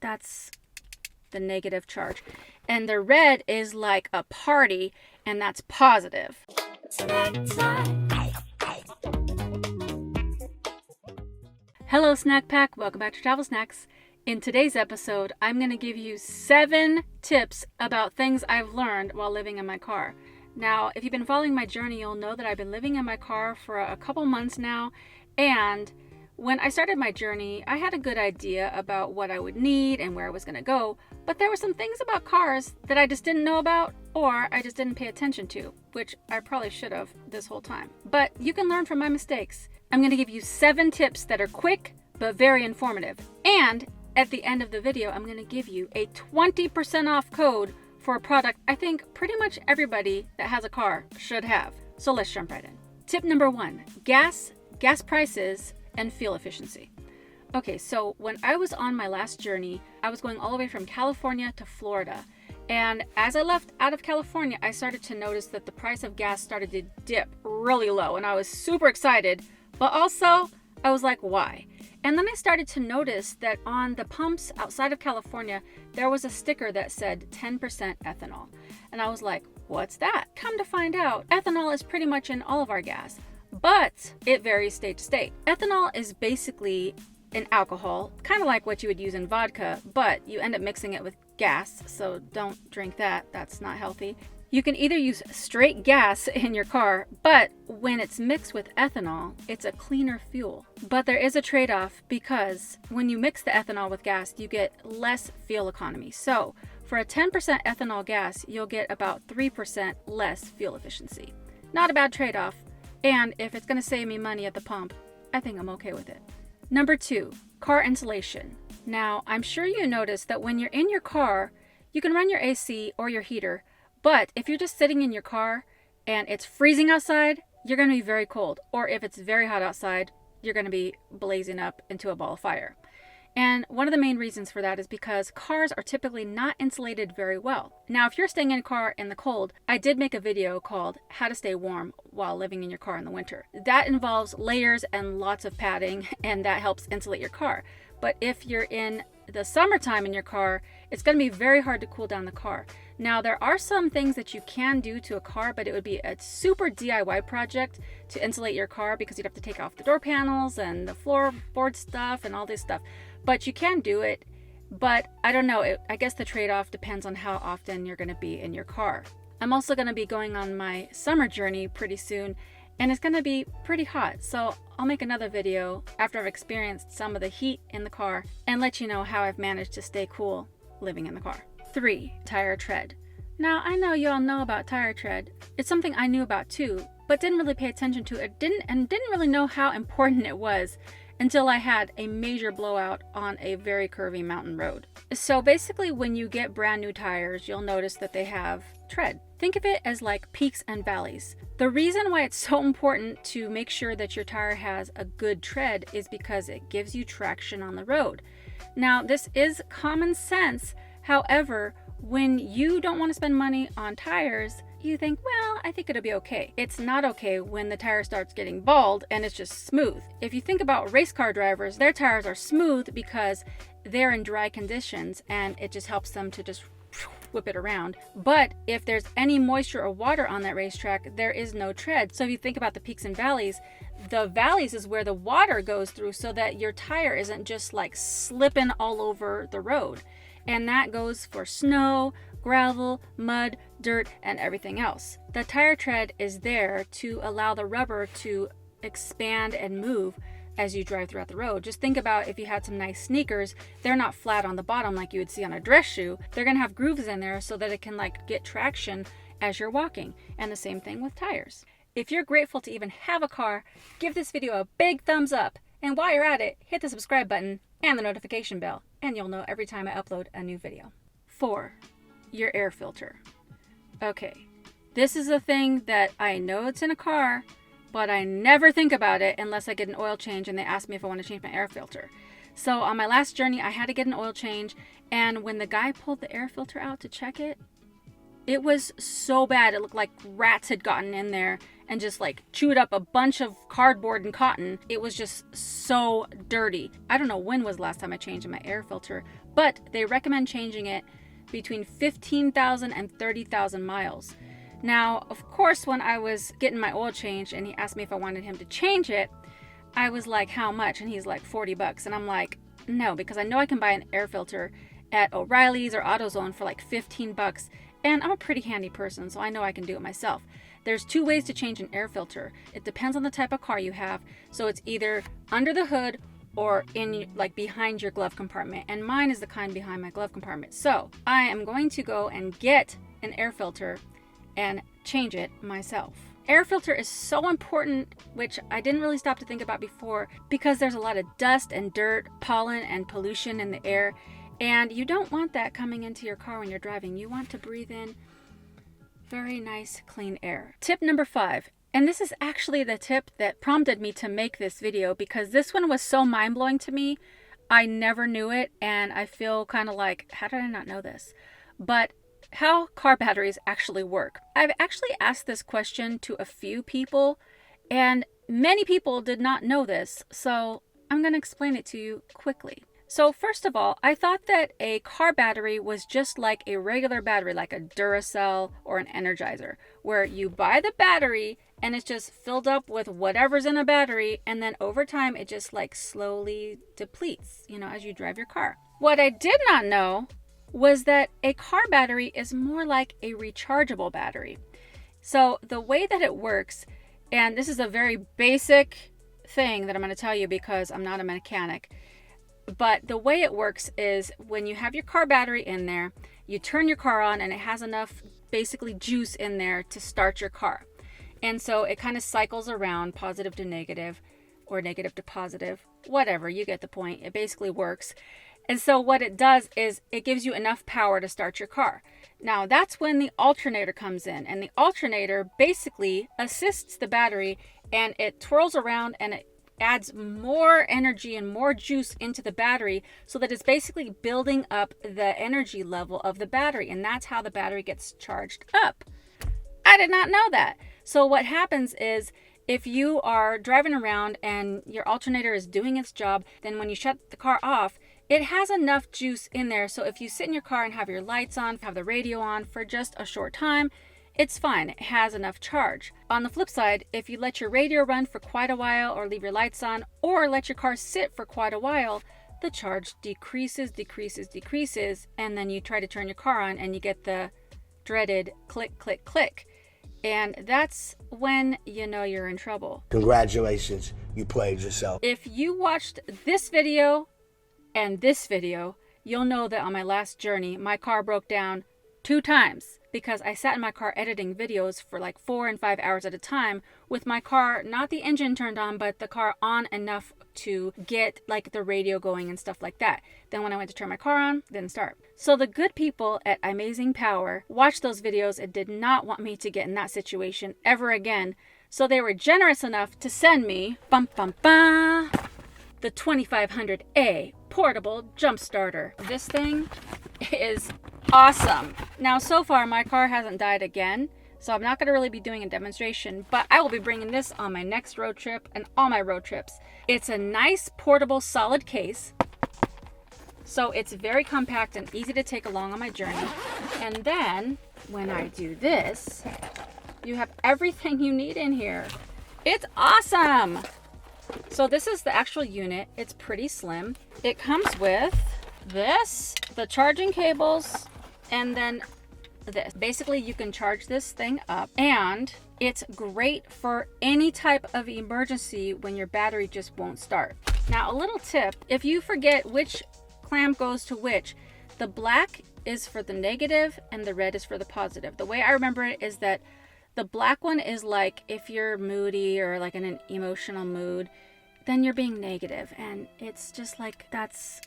that's the negative charge. And the red is like a party, and that's positive. Hello, Snack Pack. Welcome back to Travel Snacks. In today's episode, I'm going to give you 7 tips about things I've learned while living in my car. Now, if you've been following my journey, you'll know that I've been living in my car for a couple months now, and when I started my journey, I had a good idea about what I would need and where I was going to go, but there were some things about cars that I just didn't know about, or I just didn't pay attention to, which I probably should have this whole time. But you can learn from my mistakes. I'm going to give you 7 tips that are quick but very informative. And at the end of the video, I'm going to give you a 20% off code for a product I think pretty much everybody that has a car should have. So let's jump right in. Tip number 1, gas prices, and fuel efficiency. Okay, so when I was on my last journey, I was going all the way from California to Florida. And as I left out of California, I started to notice that the price of gas started to dip really low. And I was super excited, but also I was like, why? And then I started to notice that on the pumps outside of California, there was a sticker that said 10% ethanol. And I was like, what's that? Come to find out, ethanol is pretty much in all of our gas, but it varies state to state. Ethanol is basically an alcohol, kind of like what you would use in vodka, but you end up mixing it with gas, so don't drink that. That's not healthy. You can either use straight gas in your car, but when it's mixed with ethanol, it's a cleaner fuel. But there is a trade-off, because when you mix the ethanol with gas, you get less fuel economy. So for a 10% ethanol gas, you'll get about 3% less fuel efficiency. Not a bad trade-off. And if it's going to save me money at the pump, I think I'm okay with it. Number 2, car insulation. Now, I'm sure you noticed that when you're in your car, you can run your AC or your heater, but if you're just sitting in your car and it's freezing outside, you're going to be very cold. Or if it's very hot outside, you're going to be blazing up into a ball of fire. And one of the main reasons for that is because cars are typically not insulated very well. Now, if you're staying in a car in the cold, I did make a video called How to Stay Warm While Living in Your Car in the Winter. That involves layers and lots of padding, and that helps insulate your car. But if you're in the summertime in your car, it's going to be very hard to cool down the car. Now, there are some things that you can do to a car, but it would be a super DIY project to insulate your car, because you'd have to take off the door panels and the floorboard stuff and all this stuff. But you can do it, but I don't know. I guess the trade-off depends on how often you're going to be in your car. I'm also going to be going on my summer journey pretty soon, and it's going to be pretty hot. So I'll make another video after I've experienced some of the heat in the car and let you know how I've managed to stay cool living in the car. 3, tire tread. Now, I know you all know about tire tread. It's something I knew about too, but didn't really pay attention to it. Didn't really know how important it was until I had a major blowout on a very curvy mountain road. So basically, when you get brand new tires, you'll notice that they have tread. Think of it as like peaks and valleys. The reason why it's so important to make sure that your tire has a good tread is because it gives you traction on the road. Now, this is common sense. However, when you don't want to spend money on tires, you think, well, I think it'll be okay. It's not okay when the tire starts getting bald and it's just smooth. If you think about race car drivers, their tires are smooth because they're in dry conditions and it just helps them to just whip it around. But if there's any moisture or water on that racetrack, there is no tread. So if you think about the peaks and valleys, the valleys is where the water goes through so that your tire isn't just like slipping all over the road. And that goes for snow, gravel, mud, dirt, and everything else. The tire tread is there to allow the rubber to expand and move as you drive throughout the road. Just think about if you had some nice sneakers, they're not flat on the bottom like you would see on a dress shoe. They're gonna have grooves in there so that it can like get traction as you're walking. And the same thing with tires. If you're grateful to even have a car, give this video a big thumbs up. And while you're at it, hit the subscribe button and the notification bell, and you'll know every time I upload a new video. 4, your air filter. Okay, this is a thing that I know it's in a car, but I never think about it unless I get an oil change and they ask me if I want to change my air filter. So on my last journey, I had to get an oil change, and when the guy pulled the air filter out to check it, it was so bad. It looked like rats had gotten in there and just like chewed up a bunch of cardboard and cotton. It was just so dirty. I don't know when was the last time I changed my air filter, but they recommend changing it between 15,000 and 30,000 miles. Now, of course, when I was getting my oil changed and he asked me if I wanted him to change it, I was like, how much? And he's like, $40. And I'm like, no, because I know I can buy an air filter at O'Reilly's or AutoZone for like $15. And I'm a pretty handy person, so I know I can do it myself. There's 2 ways to change an air filter. It depends on the type of car you have. So it's either under the hood or in like behind your glove compartment. And mine is the kind behind my glove compartment. So I am going to go and get an air filter and change it myself. Air filter is so important, which I didn't really stop to think about before, because there's a lot of dust and dirt, pollen and pollution in the air. And you don't want that coming into your car when you're driving. You want to breathe in very nice, clean air. Tip number 5. And this is actually the tip that prompted me to make this video, because this one was so mind-blowing to me. I never knew it, and I feel kind of like, how did I not know this? But how car batteries actually work. I've actually asked this question to a few people, and many people did not know this, so I'm going to explain it to you quickly. So first of all, I thought that a car battery was just like a regular battery, like a Duracell or an Energizer, where you buy the battery and it's just filled up with whatever's in a battery, and then over time it just like slowly depletes, as you drive your car. What I did not know was that a car battery is more like a rechargeable battery. So the way that it works, and this is a very basic thing that I'm going to tell you because I'm not a mechanic, but the way it works is when you have your car battery in there, you turn your car on and it has enough basically juice in there to start your car. And so it kind of cycles around positive to negative or negative to positive, whatever, you get the point. It basically works. And so what it does is it gives you enough power to start your car. Now that's when the alternator comes in, and the alternator basically assists the battery, and it twirls around and it adds more energy and more juice into the battery, so that it's basically building up the energy level of the battery, and that's how the battery gets charged up. I did not know that. So what happens is, if you are driving around and your alternator is doing its job, then when you shut the car off, it has enough juice in there. So if you sit in your car and have your lights on, have the radio on for just a short time, it's fine. It has enough charge. On the flip side, if you let your radio run for quite a while, or leave your lights on, or let your car sit for quite a while, the charge decreases, and then you try to turn your car on and you get the dreaded click, click, click. And that's when you know you're in trouble. Congratulations, you played yourself. If you watched this video and this video, you'll know that on my last journey, my car broke down 2 times because I sat in my car editing videos for like 4 and 5 hours at a time with my car, not the engine turned on, but the car on enough to get like the radio going and stuff like that. Then when I went to turn my car on, it didn't start. So the good people at Amazing Power watched those videos and did not want me to get in that situation ever again. So they were generous enough to send me the 2500A portable jump starter. This thing is awesome. Now, so far my car hasn't died again, so I'm not going to really be doing a demonstration, but I will be bringing this on my next road trip and all my road trips. It's a nice portable solid case, so it's very compact and easy to take along on my journey. And then when I do this, you have everything you need in here. It's awesome. So this is the actual unit. It's pretty slim. It comes with this, the charging cables, and then this. Basically, you can charge this thing up, and it's great for any type of emergency when your battery just won't start. Now, a little tip, if you forget which clamp goes to which, the black is for the negative and the red is for the positive. The way I remember it is that the black one is like if you're moody or like in an emotional mood, then you're being negative, and it's just like that's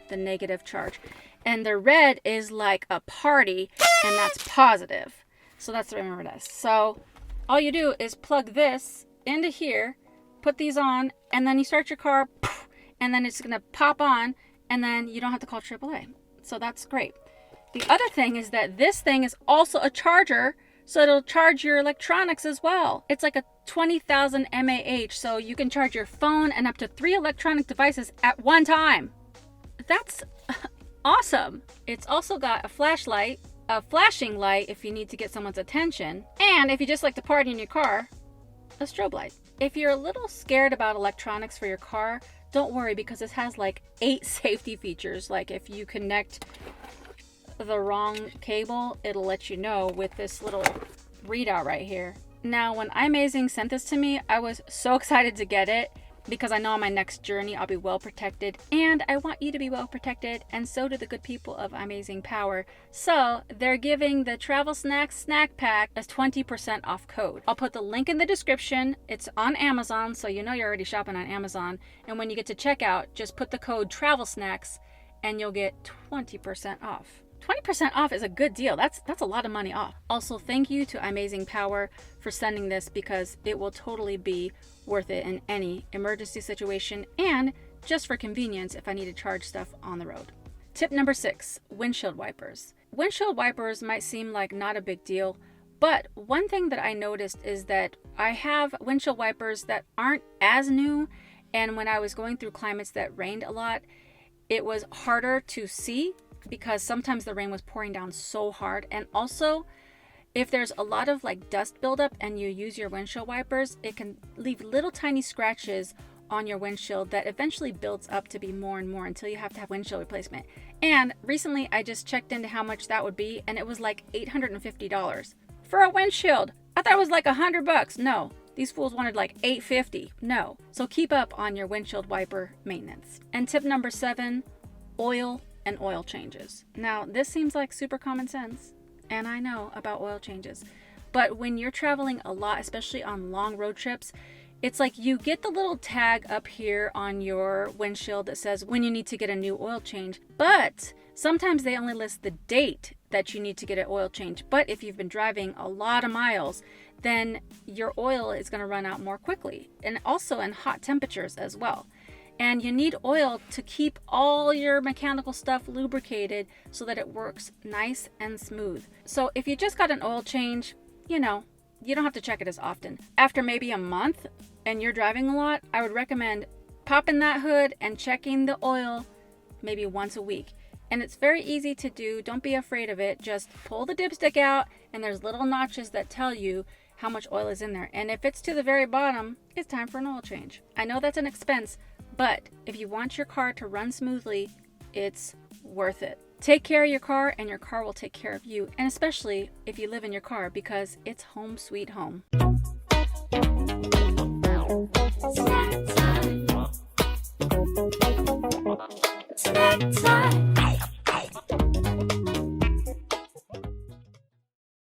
the negative charge. And the red is like a party, and that's positive. So that's what I remember this. So all you do is plug this into here, put these on, and then you start your car, and then it's gonna pop on, and then you don't have to call AAA. So that's great. The other thing is that this thing is also a charger, so it'll charge your electronics as well. It's like a 20,000 mAh, so you can charge your phone and up to 3 electronic devices at one time. That's Awesome! It's also got a flashlight, a flashing light if you need to get someone's attention, and if you just like to party in your car, a strobe light. If you're a little scared about electronics for your car, don't worry, because this has like 8 safety features. Like if you connect the wrong cable, it'll let you know with this little readout right here. Now, when iMazing sent this to me, I was so excited to get it because I know on my next journey I'll be well protected, and I want you to be well protected, and so do the good people of Amazing Power. So they're giving the Travel Snacks snack pack as 20% off code. I'll put the link in the description. It's on Amazon, so you know you're already shopping on Amazon. And when you get to checkout, just put the code Travel Snacks and you'll get 20% off. 20% off is a good deal. That's a lot of money off. Also, thank you to Amazing Power for sending this, because it will totally be worth it in any emergency situation and just for convenience if I need to charge stuff on the road. Tip number 6, windshield wipers. Windshield wipers might seem like not a big deal, but one thing that I noticed is that I have windshield wipers that aren't as new, and when I was going through climates that rained a lot, it was harder to see because sometimes the rain was pouring down so hard. And also, if there's a lot of like dust buildup and you use your windshield wipers, it can leave little tiny scratches on your windshield that eventually builds up to be more and more until you have to have windshield replacement. And recently I just checked into how much that would be, and it was like $850 for a windshield. I thought it was like $100. No, these fools wanted like $850. No. So keep up on your windshield wiper maintenance. And tip number 7, oil and oil changes. Now, this seems like super common sense, and I know about oil changes, but when you're traveling a lot, especially on long road trips, it's like you get the little tag up here on your windshield that says when you need to get a new oil change, but sometimes they only list the date that you need to get an oil change. But if you've been driving a lot of miles, then your oil is going to run out more quickly, and also in hot temperatures as well. And you need oil to keep all your mechanical stuff lubricated so that it works nice and smooth. So if you just got an oil change, you don't have to check it as often. After maybe a month and you're driving a lot, I would recommend popping that hood and checking the oil maybe once a week. And it's very easy to do. Don't be afraid of it. Just pull the dipstick out, and there's little notches that tell you how much oil is in there. And if it's to the very bottom, it's time for an oil change. I know that's an expense, but if you want your car to run smoothly, it's worth it. Take care of your car, and your car will take care of you. And especially if you live in your car, because it's home sweet home. Snack time. Snack time.